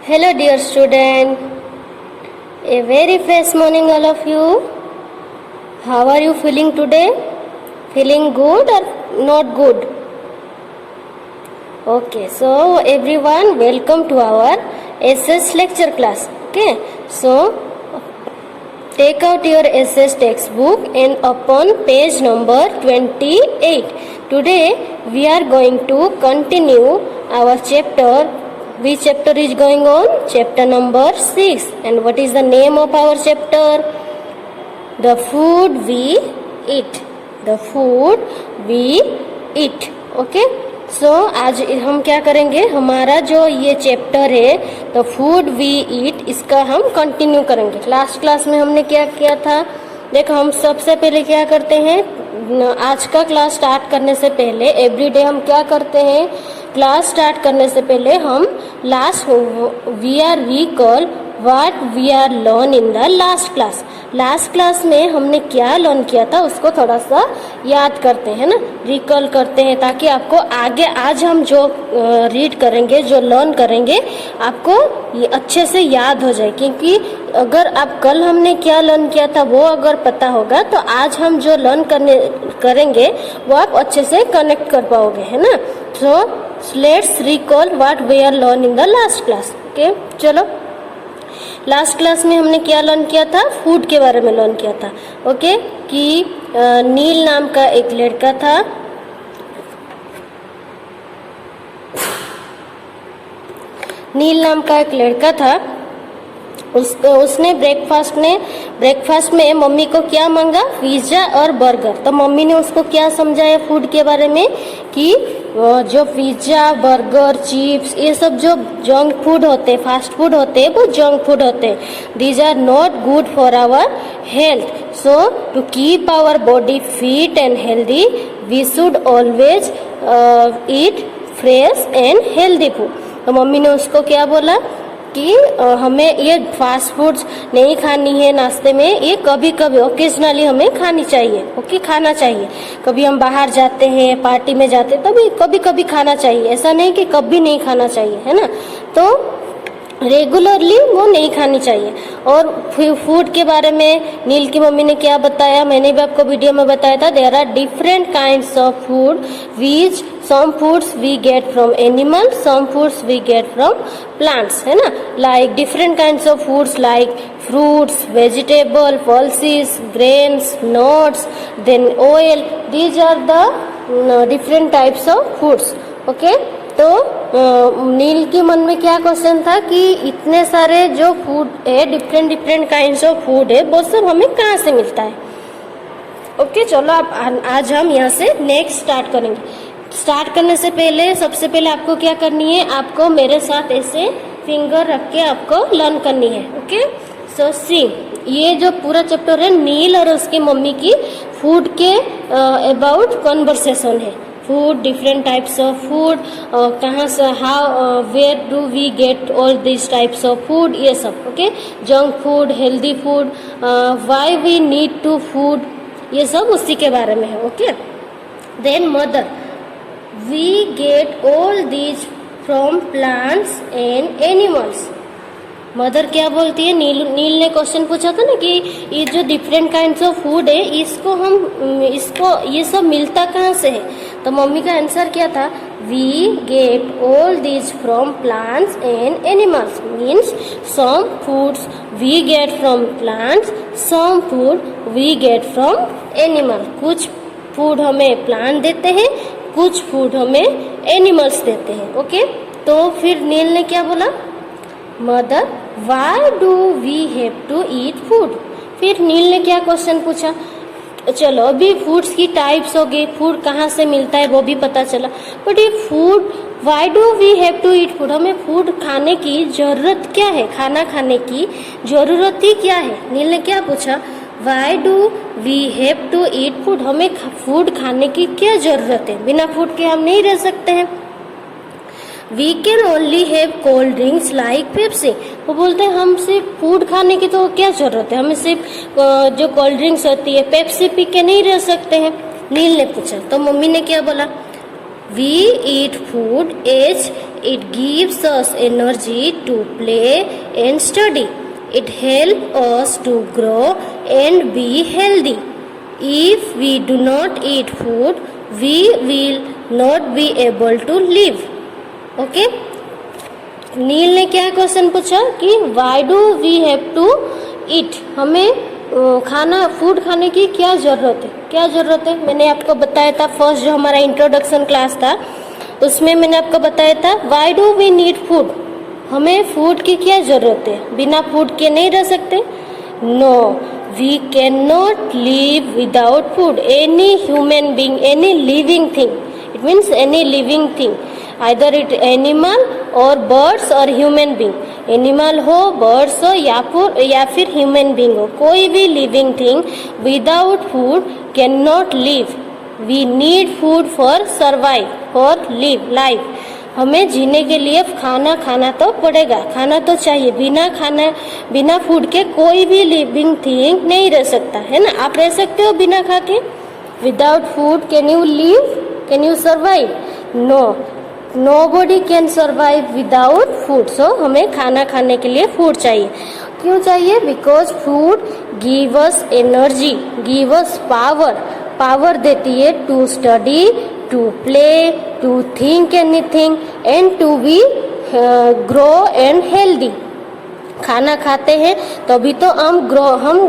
Hello dear student, a very fresh morning all of you. How are you feeling today? Feeling good or not good? Okay, so everyone welcome to our SS lecture class. Okay, so take out your SS textbook and open page number 28. Today we are going to continue our chapter. Which chapter is going on? Chapter number 6. And what is the name of our chapter? The food we eat. The food we eat. Okay? So आज हम क्या करेंगे, हमारा जो ये chapter है the food we eat, इसका हम कंटिन्यू करेंगे। लास्ट क्लास में हमने क्या किया था, देखो हम सबसे पहले क्या करते हैं, आज का क्लास स्टार्ट करने से पहले एवरीडे हम क्या करते हैं, क्लास स्टार्ट करने से पहले हम we are recall what we are learn in the last class. Last class में हमने क्या लर्न किया था उसको थोड़ा सा याद करते हैं ना, रिकॉल करते हैं, ताकि आपको आगे आज हम जो रीड करेंगे, जो लर्न करेंगे, आपको ये अच्छे से याद हो जाए। क्योंकि अगर आप कल हमने क्या लर्न किया था वो अगर पता होगा तो आज हम जो लर्न करेंगे वो आप अच्छे से कनेक्ट कर पाओगे, है ना। So let's recall what we are learn in the last class. Okay, चलो लास्ट क्लास में हमने क्या लर्न किया था, फूड के बारे में लर्न किया था। ओके, कि नील नाम का एक लड़का था, नील नाम का एक लड़का था, उसने ब्रेकफास्ट में मम्मी को क्या मांगा, पिज्जा और बर्गर। तो मम्मी ने उसको क्या समझाया फूड के बारे में कि जो पिज्जा, बर्गर, चिप्स, ये सब जो जंक फूड होते हैं, फास्ट फूड होते हैं, वो जंक फूड होते हैं। These are not good for our health. So to keep our body fit and healthy we should always eat fresh and healthy food. तो मम्मी ने उसको क्या बोला कि हमें ये फास्ट फूड्स नहीं खानी है नाश्ते में, ये कभी कभी ओकेजनली हमें खानी चाहिए। ओके, खाना चाहिए। कभी हम बाहर जाते हैं, पार्टी में जाते हैं, तभी कभी कभी खाना चाहिए, ऐसा नहीं कि कभी नहीं खाना चाहिए, है ना। तो रेगुलरली वो नहीं खानी चाहिए। और फूड के बारे में नील की मम्मी ने क्या बताया, मैंने भी आपको वीडियो में बताया था, there are different kinds of food which some foods we get from animals, some foods we get from plants, है ना। like different kinds of foods like fruits, vegetable, pulses, grains, nuts, then oil, these are the different types of foods. okay, तो नील के मन में क्या question था कि इतने सारे जो फूड है, डिफरेंट काइंड्स ऑफ फूड है, वो सब हमें कहाँ से मिलता है। ओके, चलो आप आज हम यहाँ से नेक्स्ट स्टार्ट करेंगे। स्टार्ट करने से पहले सबसे पहले आपको क्या करनी है, आपको मेरे साथ ऐसे फिंगर रख के आपको लर्न करनी है। ओके, सो सी, ये जो पूरा चैप्टर है नील और उसकी मम्मी की फूड के अबाउट कॉन्वर्सेशन है। Food, different types of food, कहाँ से, how, where do we get all this types of food, ये सब। Okay, junk food, healthy food, why we need to food, ये सब उसी के बारे में है। Okay, then mother, we get all these from plants and animals. Mother क्या बोलती है, नील ने क्वेश्चन पूछा था ना कि ये जो डिफरेंट काइंड्स ऑफ फूड है, इसको ये सब मिलता कहाँ से है। तो मम्मी का आंसर क्या था, we get all these from plants and animals, means some foods we get from plants, some food we get from animals. कुछ फूड हमें प्लांट देते हैं, कुछ फूड हमें एनिमल्स देते हैं। ओके, तो फिर नील ने क्या बोला, mother why do we have to eat food. फिर नील ने क्या क्वेश्चन पूछा, चलो अभी फूड्स की टाइप्स हो गई, फूड कहाँ से मिलता है वो भी पता चला, बट ये food, why do we have to eat food, हमें फूड खाने की जरूरत क्या है, खाना खाने की जरूरत ही क्या है। नील ने क्या पूछा, why do we have to eat food, हमें फूड खाने की क्या जरूरत है, बिना फूड के हम नहीं रह सकते हैं। We can only have cold drinks like Pepsi, वो बोलते हैं हम सिर्फ फूड खाने की तो क्या जरूरत है, हमें सिर्फ जो कोल्ड ड्रिंक्स होती है पेप्सी पी के नहीं रह सकते हैं। नील ने पूछा, तो मम्मी ने क्या बोला, we eat food as it gives us energy to play and study. It helps us to grow and be healthy. If we do not eat food, we will not be able to live. Okay? नील ने क्या question पूछा कि why do we have to eat? हमें food खाने की क्या ज़रूरत है? मैंने आपको बताया था फर्स्ट जो हमारा इंट्रोडक्शन क्लास था उसमें मैंने आपको बताया था why do we need food, हमें फूड की क्या ज़रूरत है, बिना फूड के नहीं रह सकते। No, we can not live without food. Any human being, any living thing, it means any living thing, either it animal और बर्ड्स और ह्यूमन बीइंग, एनिमल हो, बर्ड्स हो या फिर ह्यूमन बीइंग हो, कोई भी living thing without food can not live. We need food for survive, for live life. हमें जीने के लिए खाना तो पड़ेगा, खाना तो चाहिए। बिना फूड के कोई भी लिविंग थिंग नहीं रह सकता है ना। आप रह सकते हो बिना खा के? Without food can you live, can you survive? No, nobody can survive without food. So हमें खाना खाने के लिए फूड चाहिए। क्यों चाहिए? Because food give us energy, give us power देती है to study, to play, to think anything and to be grow and healthy. खाना खाते हैं तभी तो हम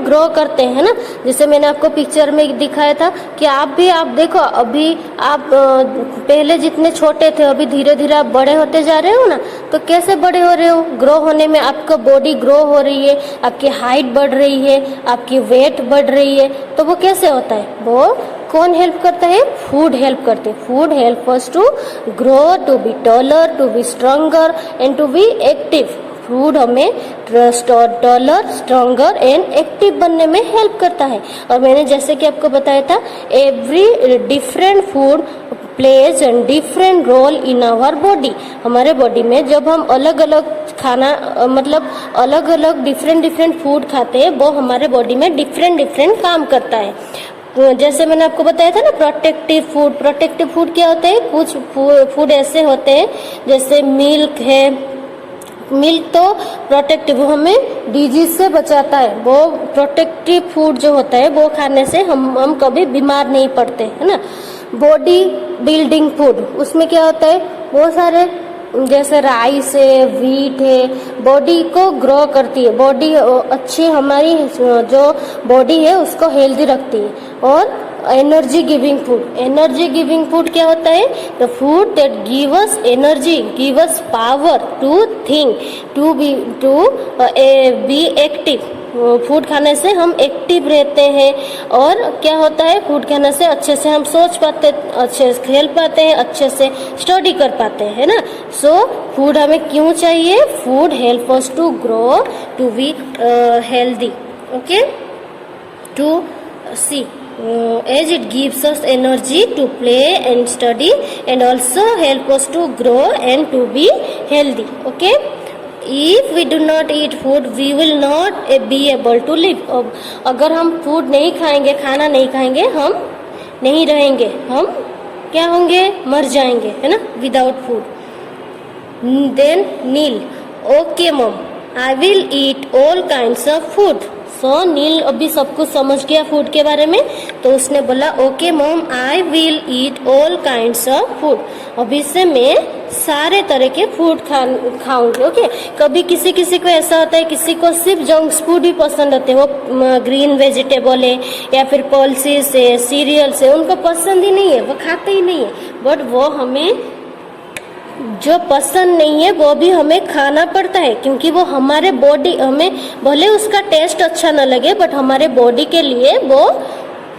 ग्रो करते हैं ना। जैसे मैंने आपको पिक्चर में दिखाया था कि आप देखो, अभी आप पहले जितने छोटे थे अभी धीरे धीरे आप बड़े होते जा रहे हो ना। तो कैसे बड़े हो रहे हो? ग्रो होने में आपका बॉडी ग्रो हो रही है, आपकी हाइट बढ़ रही है, आपकी वेट बढ़ रही है। तो वो कैसे होता है? वो कौन हेल्प करता है? फूड हेल्प करते हैं। Food help us to grow, to be taller, to be stronger and to be active. Food हमें टॉलर, स्ट्रॉन्गर एंड एक्टिव बनने में हेल्प करता है। और मैंने जैसे कि आपको बताया था, every different food plays and different role in our body. हमारे बॉडी में जब हम अलग अलग खाना मतलब अलग अलग डिफरेंट फूड खाते हैं, वो हमारे बॉडी में डिफरेंट काम करता है। जैसे मैंने आपको बताया था ना, प्रोटेक्टिव फूड क्या होते हैं? कुछ फूड ऐसे होते हैं जैसे मिल्क है। मिल्क तो प्रोटेक्टिव, वो हमें डिजीज से बचाता है। वो प्रोटेक्टिव फूड जो होता है वो खाने से हम कभी बीमार नहीं पड़ते, है ना। बॉडी बिल्डिंग फूड, उसमें क्या होता है? बहुत सारे जैसे राइस है, व्हीट है, बॉडी को ग्रो करती है। बॉडी अच्छी, हमारी जो बॉडी है उसको हेल्दी रखती है। और एनर्जी गिविंग फूड क्या होता है? The food that give us energy, give us power to think, to be active. Food खाने से हम एक्टिव रहते हैं। और क्या होता है? फूड खाने से अच्छे से हम सोच पाते, अच्छे से खेल पाते हैं, अच्छे से स्टडी कर पाते हैं, है ना। सो फूड हमें क्यों चाहिए? Food help us to grow, to be healthy. Okay, to see as it gives us energy to play and study and also help us to grow and to be healthy. Okay, if we do not eat food we will not be able to live. अगर हम food नहीं खाएंगे, खाना नहीं खाएंगे, हम नहीं रहेंगे, हम क्या होंगे? मर जाएंगे, है ना, without food. Then Neil, okay mom, I will eat all kinds of food. So Neil अभी सब कुछ समझ गया फूड के बारे में, तो उसने बोला okay mom, I will eat all kinds of food. अभी से मैं सारे तरह के फूड खाऊंगी। ओके, कभी किसी को ऐसा होता है, किसी को सिर्फ जंक फूड ही पसंद होते हैं, वो ग्रीन वेजिटेबल है या फिर पल्सेस है, सीरियल्स है, उनको पसंद ही नहीं है, वो खाते ही नहीं है। बट वो हमें जो पसंद नहीं है वो भी हमें खाना पड़ता है, क्योंकि वो हमारे बॉडी, हमें भले उसका टेस्ट अच्छा ना लगे बट हमारे बॉडी के लिए वो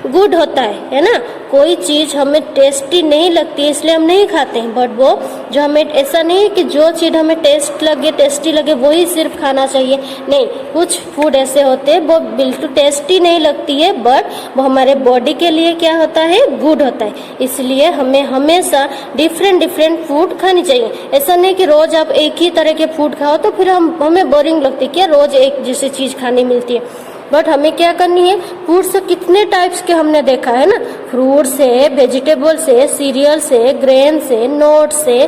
गुड होता है ना। कोई चीज़ हमें टेस्टी नहीं लगती है इसलिए हम नहीं खाते हैं, बट वो जो हमें, ऐसा नहीं है कि जो चीज़ हमें टेस्टी लगे वही सिर्फ खाना चाहिए, नहीं। कुछ फूड ऐसे होते हैं वो बिल्कुल टेस्टी नहीं लगती है बट वो हमारे बॉडी के लिए क्या होता है? गुड होता है। इसलिए हमें हमेशा डिफरेंट फूड खानी चाहिए। ऐसा नहीं कि रोज़ आप एक ही तरह के फूड खाओ तो फिर हमें बोरिंग लगती है, क्या रोज़ एक जैसी चीज़ खानी मिलती है। बट हमें क्या करनी है, फ्रूट्स कितने टाइप्स के हमने देखा है ना, फ्रूट्स है, वेजिटेबल्स है, सीरियल्स है, ग्रेन्स है, नोट्स है,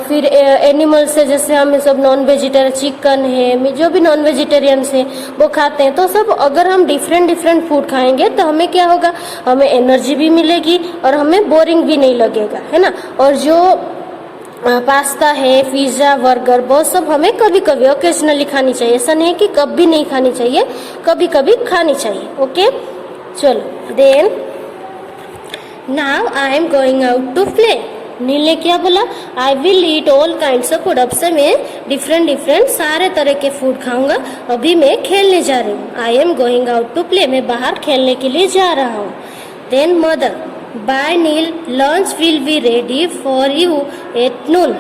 फिर एनिमल्स है, जैसे हम सब नॉन वेजिटेरियन, चिकन है, जो भी नॉन वेजिटेरियंस है वो खाते हैं। तो सब अगर हम डिफरेंट डिफरेंट फूड खाएंगे तो हमें क्या होगा, हमें एनर्जी भी मिलेगी और हमें बोरिंग भी नहीं लगेगा, है ना। और जो पास्ता है, पिज्ज़ा, बर्गर, वो सब हमें कभी कभी ओकेजनली खानी चाहिए, ऐसा नहीं कि कभी नहीं खानी चाहिए, कभी कभी खानी चाहिए। ओके, चलो then now I am going out to play. Neil ने क्या बोला, I will eat all kinds of food. अब से मैं डिफरेंट डिफरेंट सारे तरह के फूड खाऊंगा, अभी मैं खेलने जा रही हूँ। I am going out to play, मैं बाहर खेलने के लिए जा रहा हूँ। Then mother, bye Neel, lunch will be ready for you at noon.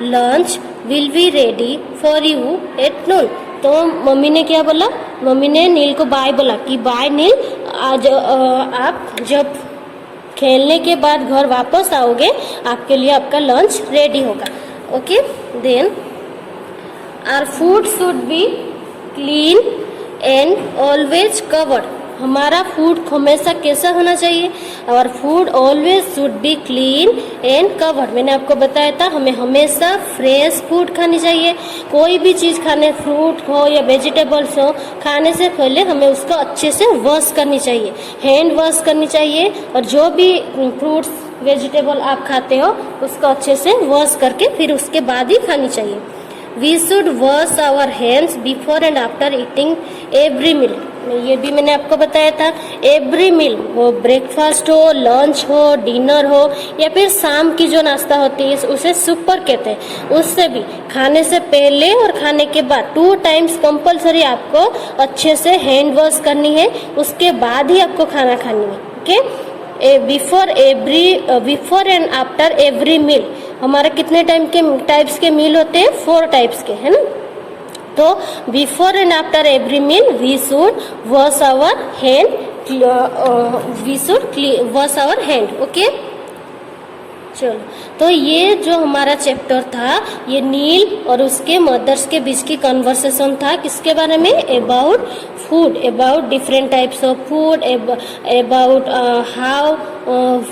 Lunch will be ready for you at noon. तो मम्मी ने क्या बोला, मम्मी ने नील को बाय बोला कि बाय नील, आज आप जब खेलने के बाद घर वापस आओगे आपके लिए आपका लंच रेडी होगा। Okay, then our food should be clean and always covered. हमारा फूड हमेशा कैसा होना चाहिए, our food always should be clean and covered. मैंने आपको बताया था हमें हमेशा फ्रेश फूड खानी चाहिए। कोई भी चीज़ खाने, फ्रूट हो या वेजिटेबल्स हो, खाने से पहले हमें उसको अच्छे से वॉश करनी चाहिए, हैंड वॉश करनी चाहिए। और जो भी फ्रूट्स वेजिटेबल आप खाते हो उसको अच्छे से वॉश करके फिर उसके बाद ही खानी चाहिए। We should wash our hands before and after eating every meal. ये भी मैंने आपको बताया था, एवरी मील, वो ब्रेकफास्ट हो, लंच हो, डिनर हो या फिर शाम की जो नाश्ता होती है उसे सुपर कहते हैं, उससे भी खाने से पहले और खाने के बाद 2 टाइम्स कंपलसरी आपको अच्छे से हैंड वॉश करनी है, उसके बाद ही आपको खाना खानी है। Okay, before and after every meal. हमारा कितने टाइप्स के मील होते हैं, 4 टाइप्स के, है ना। तो before and after every meal we should wash our hand, wash our hand. Okay, चलो, तो ये जो हमारा चैप्टर था ये नील और उसके मदर्स के बीच की कन्वर्सेशन था, किसके बारे में, about food, about different types of food, about how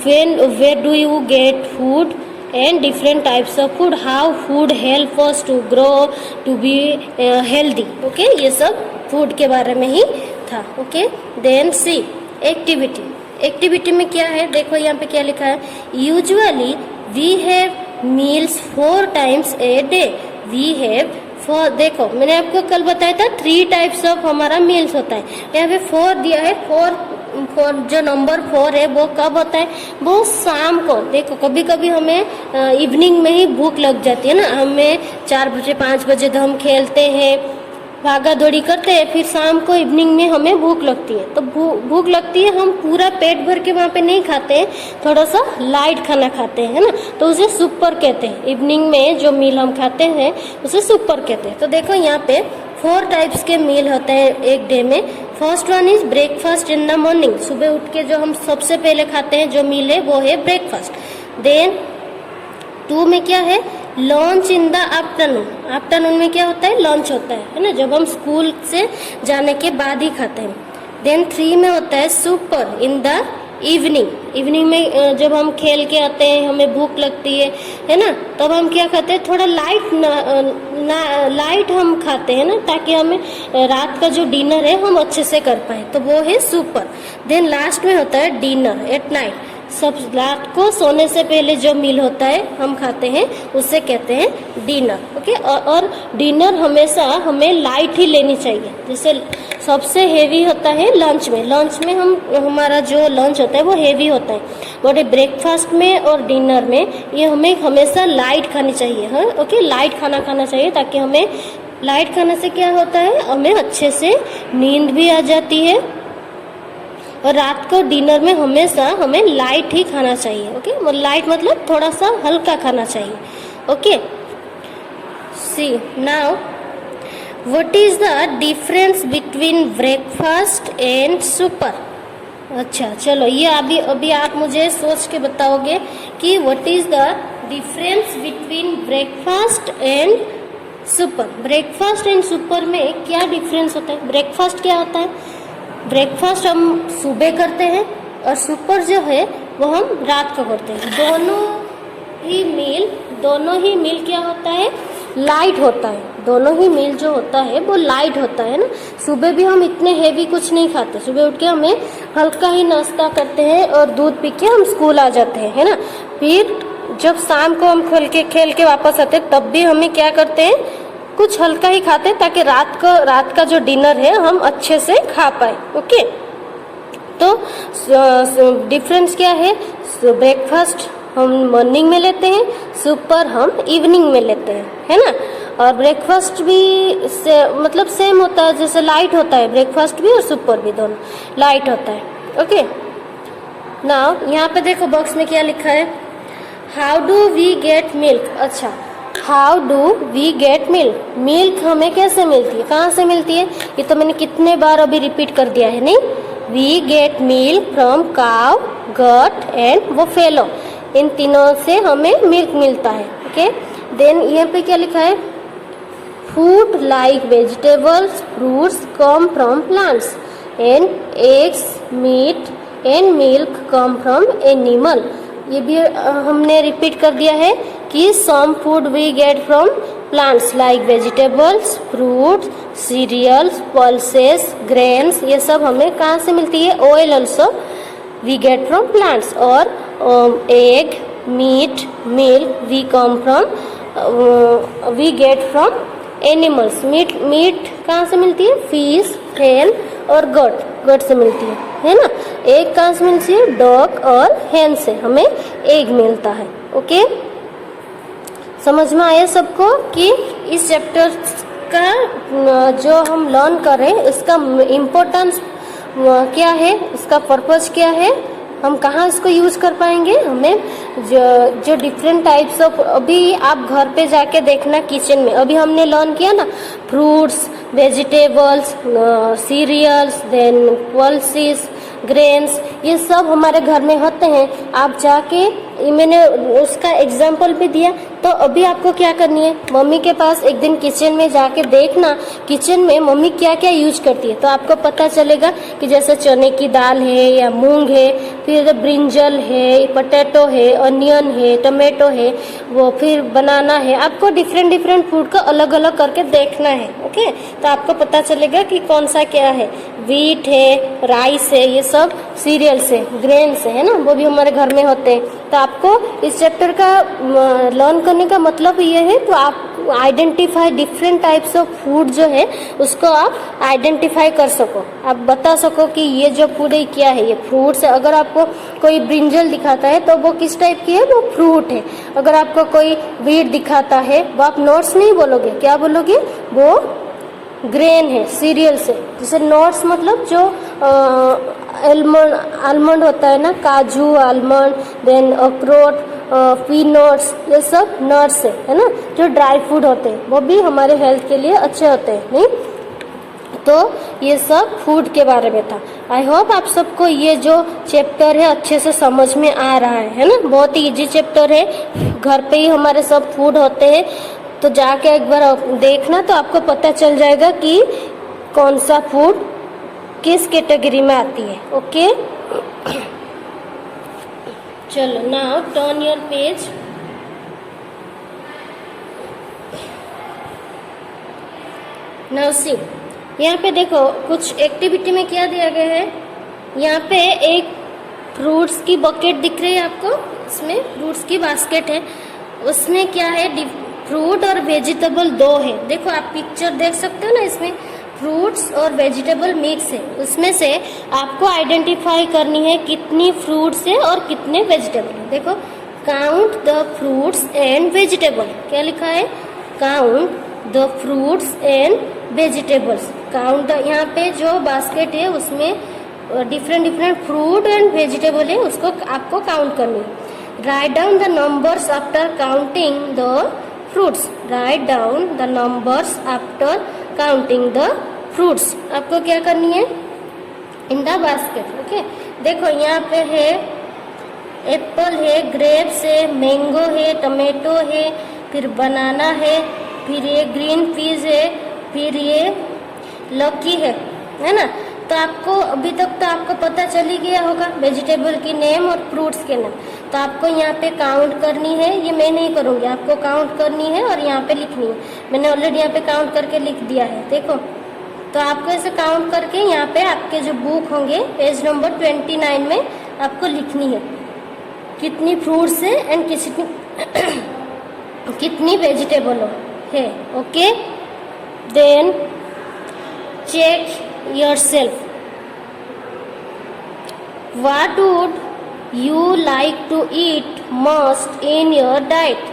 where do you get food and different types of food, how food help us to grow, to be healthy. Okay, ये सब food के बारे में ही था। Okay, then C activity. Activity में क्या है, देखो यहाँ पे क्या लिखा है, usually we have meals 4 times a day। We have four, देखो मैंने आपको कल बताया था 3 टाइप्स ऑफ हमारा मील्स होता है, यहाँ पे 4 दिया है। 4 जो नंबर 4 है वो कब होता है, वो शाम को। देखो कभी कभी हमें इवनिंग में ही भूख लग जाती है ना, हमें 4 बजे 5 बजे तो हम खेलते हैं, भागा दौड़ी करते हैं, फिर शाम को इवनिंग में हमें भूख लगती है। तो भूख लगती है, हम पूरा पेट भर के वहाँ पे नहीं खाते हैं, थोड़ा सा लाइट खाना खाते हैं, है ना, तो उसे सुपर कहते हैं। इवनिंग में जो मील हम खाते हैं उसे सुपर कहते हैं। तो देखो यहाँ पे 4 टाइप्स के मील होते हैं एक डे में। First one is breakfast in the morning. सुबह उठ के जो हम सबसे पहले खाते हैं जो मील है वो है ब्रेकफास्ट। देन 2 में क्या है, lunch in the afternoon. Afternoon में क्या होता है, लंच होता है ना, जब हम स्कूल से जाने के बाद ही खाते हैं। देन 3 में होता है super in the evening. Evening में जब हम खेल के आते हैं, हमें भूख लगती है ना, तब हम क्या खाते हैं, थोड़ा लाइट हम खाते हैं ना, ताकि हमें रात का जो डिनर है हम अच्छे से कर पाए, तो वो है सुपर। देन लास्ट में होता है डिनर एट नाइट। सब रात को सोने से पहले जो मील होता है हम खाते हैं उसे कहते हैं डिनर। ओके, और डिनर हमेशा हमें लाइट ही लेनी चाहिए। जैसे सबसे हेवी होता है लंच में हमारा जो लंच होता है वो हेवी होता है, बट ब्रेकफास्ट में और डिनर में ये हमें हमेशा लाइट खानी चाहिए। हाँ, ओके, लाइट खाना चाहिए, ताकि हमें लाइट खाने से क्या होता है, हमें अच्छे से नींद भी आ जाती है। और रात को डिनर में हमेशा हमें लाइट ही खाना चाहिए। ओके, लाइट मतलब थोड़ा सा हल्का खाना चाहिए। Okay, see now what is the difference between breakfast and supper. अच्छा चलो, ये अभी आप मुझे सोच के बताओगे कि what is the difference between breakfast and super. Breakfast and super में क्या डिफरेंस होता है। ब्रेकफास्ट क्या होता है, ब्रेकफास्ट हम सुबह करते हैं और सुपर जो है वो हम रात को करते हैं। दोनों ही मील क्या होता है, लाइट होता है। दोनों ही मील जो होता है वो लाइट होता है ना। सुबह भी हम इतने हेवी कुछ नहीं खाते, सुबह उठ के हमें हल्का ही नाश्ता करते हैं और दूध पी के हम स्कूल आ जाते हैं, है ना। फिर जब शाम को हम खेल के वापस आते हैं तब भी हमें क्या करते हैं, कुछ हल्का ही खाते हैं ताकि रात का जो डिनर है हम अच्छे से खा पाए। ओके, तो डिफरेंस क्या है, ब्रेकफास्ट हम मॉर्निंग में लेते हैं, सुपर हम इवनिंग में लेते हैं, है ना। और ब्रेकफास्ट भी मतलब सेम होता है, जैसे लाइट होता है ब्रेकफास्ट भी और सुपर भी, दोनों लाइट होता है। ओके, नाउ यहाँ पे देखो बॉक्स में क्या लिखा है, how do we get milk. अच्छा, how do we get milk, milk हमें कैसे मिलती है, कहाँ से मिलती है, ये तो मैंने कितने बार अभी रिपीट कर दिया है, नहीं। We get milk from cow, goat and buffalo, इन तीनों से हमें मिल्क मिलता है। ओके, देन यहाँ पे क्या लिखा है, food like vegetables fruits come from plants and eggs meat and milk come from animal. ये भी हमने रिपीट कर दिया है कि some food we get from plants like vegetables, fruits, cereals, pulses, grains, ये सब हमें कहाँ से मिलती है, oil also we get from plants. और egg, meat, milk we get from animals. Meat कहाँ से मिलती है, फिश, हेन और गट से मिलती है ना। एग कहाँ से मिलती है, डॉग और हेन से हमें एग मिलता है। ओके, समझ में आया सबको कि इस चैप्टर का जो हम लर्न कर रहे हैं इसका इम्पोर्टेंस क्या है, इसका पर्पस क्या है, हम कहाँ इसको यूज कर पाएंगे। हमें जो डिफरेंट टाइप्स ऑफ, अभी आप घर पे जाके देखना किचन में, अभी हमने लर्न किया ना, fruits, vegetables, cereals, then pulses, grains, ये सब हमारे घर में होते हैं। आप जाके, मैंने उसका एग्जाम्पल भी दिया, तो अभी आपको क्या करनी है, मम्मी के पास एक दिन किचन में जाके देखना, किचन में मम्मी क्या क्या यूज करती है, तो आपको पता चलेगा कि जैसे चने की दाल है या मूंग है, फिर ब्रिंजल है, पोटैटो है, अनियन है, टमाटो है, वो फिर बनाना है। आपको डिफरेंट फूड को अलग अलग करके देखना है। ओके, तो आपको पता चलेगा कि कौन सा क्या है, व्हीट है, राइस है, ये सब सीरियल्स है, ग्रेन्स है ना, वो भी हमारे घर में होते हैं। तो आपको इस चैप्टर का लर्न करने का मतलब ये है, तो आप identify different types of food जो है उसको आप आइडेंटिफाई कर सको, आप बता सको कि ये जो फूड है क्या है, ये फ्रूट्स है। अगर आपको कोई ब्रिंजल दिखाता है तो वो किस टाइप की है, वो फ्रूट है। अगर आपको कोई व्हीट दिखाता है वो आप नट्स नहीं बोलोगे, क्या बोलोगे, वो ग्रेन है, सीरियल्स है। जैसे नट्स मतलब जो आलमंड होता है ना, काजू, आलमंड, देन अखरोट, पीनट्स, ये सब नट्स है ना, जो ड्राई फूड होते हैं, वो भी हमारे हेल्थ के लिए अच्छे होते हैं, नहीं। तो ये सब फूड के बारे में था। आई होप आप सबको ये जो चैप्टर है अच्छे से समझ में आ रहा है ना। बहुत ही इजी चैप्टर है, घर पे ही हमारे सब फूड होते हैं, तो जाके एक बार देखना तो आपको पता चल जाएगा कि कौन सा फूड किस कैटेगरी में आती है। ओके, चलो now turn your page. Now see, यहाँ पे देखो कुछ एक्टिविटी में क्या दिया गया है। यहाँ पे एक फ्रूट्स की बकेट दिख रही है आपको, इसमें फ्रूट्स की बास्केट है, उसमें क्या है, फ्रूट और वेजिटेबल दो है। देखो आप पिक्चर देख सकते हो ना, इसमें फ्रूट्स और वेजिटेबल मिक्स है। उसमें से आपको आइडेंटिफाई करनी है कितनी फ्रूट्स है और कितने वेजिटेबल है। देखो, count the fruits and vegetable, क्या लिखा है, count the fruits and vegetables. Count, यहाँ पे जो बास्केट है उसमें डिफरेंट फ्रूट एंड वेजिटेबल है, उसको आपको काउंट करनी है। Write down the numbers after counting the fruits, write down the numbers after counting the fruits. आपको क्या करनी है, इन द बास्केट। ओके, देखो यहाँ पे है एप्पल है, ग्रेप्स है, मैंगो है, टमेटो है, फिर बनाना है, फिर ये ग्रीन पीस है, फिर ये लौकी है ना। तो आपको अभी तक तो आपको पता चल ही गया होगा वेजिटेबल की नेम और फ्रूट्स के नेम। तो आपको यहाँ पे काउंट करनी है, ये मैं नहीं करूँगी, आपको काउंट करनी है और यहाँ पे लिखनी है। मैंने ऑलरेडी यहाँ पे काउंट करके लिख दिया है, देखो। तो आपको ऐसे काउंट करके यहाँ पे आपके जो बुक होंगे पेज नंबर 29 में आपको लिखनी है कितनी फ्रूट्स है एंड कितनी वेजिटेबल है। Okay, then check yourself. What would you like to eat most in your diet?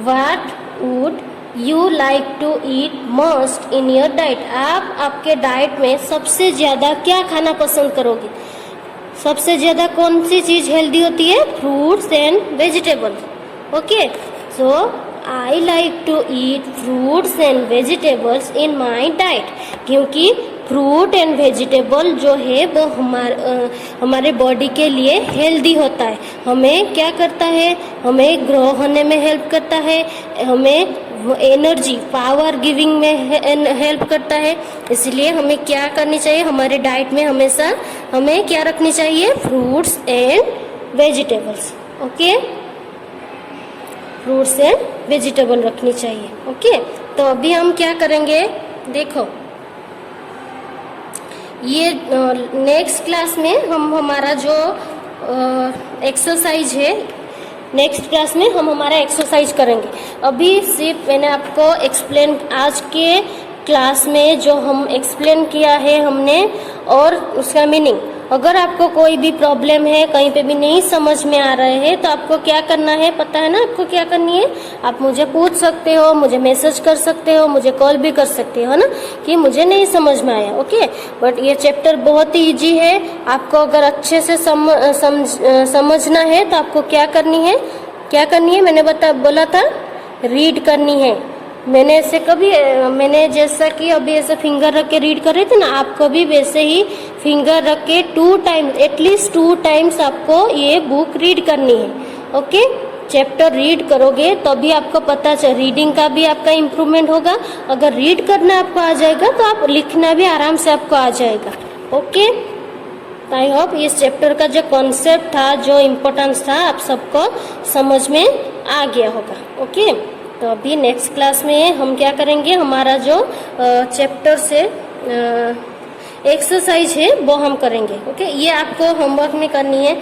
What would you like to eat most in your diet? आप आपके डाइट में सबसे ज़्यादा क्या खाना पसंद करोगे? सबसे ज़्यादा कौन सी चीज़ हेल्दी होती है? Fruits and vegetables. Okay, so I like to eat fruits and vegetables in my diet, क्योंकि फ्रूट एंड वेजिटेबल जो है वो हमारे बॉडी के लिए हेल्दी होता है। हमें क्या करता है? हमें ग्रो होने में हेल्प करता है, हमें एनर्जी पावर गिविंग में हेल्प करता है। इसलिए हमें क्या करनी चाहिए? हमारे डाइट में हमेशा हमें क्या रखनी चाहिए? Fruits and vegetables. Okay, fruits and vegetable रखनी चाहिए। ओके, तो अभी हम क्या करेंगे, देखो ये नेक्स्ट क्लास में हम हमारा जो एक्सरसाइज है, नेक्स्ट क्लास में हम हमारा एक्सरसाइज करेंगे। अभी सिर्फ मैंने आपको एक्सप्लेन, आज के क्लास में जो हम एक्सप्लेन किया है हमने और उसका मीनिंग। अगर आपको कोई भी प्रॉब्लम है, कहीं पे भी नहीं समझ में आ रहे हैं, तो आपको क्या करना है पता है ना? आपको क्या करनी है? आप मुझे पूछ सकते हो, मुझे मैसेज कर सकते हो, मुझे कॉल भी कर सकते हो ना, कि मुझे नहीं समझ में आया। ओके, बट ये चैप्टर बहुत ही इजी है। आपको अगर अच्छे से समझना है तो आपको क्या करनी है? क्या करनी है? मैंने बोला था रीड करनी है। मैंने जैसा कि अभी ऐसे फिंगर रख के रीड कर रहे थे ना, आपको भी वैसे ही फिंगर रख के 2 टाइम्स, एटलीस्ट 2 टाइम्स आपको ये बुक रीड करनी है। ओके, चैप्टर रीड करोगे तभी आपको पता चल, रीडिंग का भी आपका इम्प्रूवमेंट होगा। अगर रीड करना आपको आ जाएगा तो आप लिखना भी आराम से आपको आ जाएगा। ओके, आई होप इस चैप्टर का जो कॉन्सेप्ट था, जो इम्पोर्टेंस था, आप सबको समझ में आ गया होगा। ओके, तो अभी नेक्स्ट क्लास में हम क्या करेंगे, हमारा जो चैप्टर से एक्सरसाइज है वो हम करेंगे। ओके, ये आपको होमवर्क में करनी है।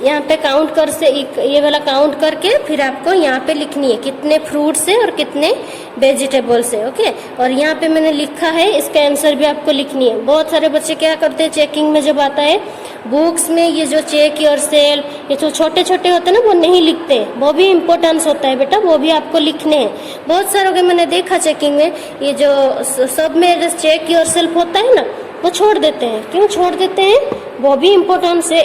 यहाँ पे काउंट कर से ये वाला काउंट करके फिर आपको यहाँ पे लिखनी है कितने फ्रूट्स है और कितने वेजिटेबल्स है। ओके, और यहाँ पे मैंने लिखा है, इसका आंसर भी आपको लिखनी है। बहुत सारे बच्चे क्या करते हैं, चेकिंग में जब आता है बुक्स में, ये जो चेक योरसेल्फ, ये जो छोटे छोटे होते हैं ना, वो नहीं लिखते। वो भी इम्पोर्टेंस होता है बेटा, वो भी आपको लिखने हैं। बहुत सारों के मैंने देखा चेकिंग में, ये जो सब में चेक योरसेल्फ होता है ना, वो छोड़ देते हैं। क्यों छोड़ देते हैं? वो भी इम्पोर्टेंस है।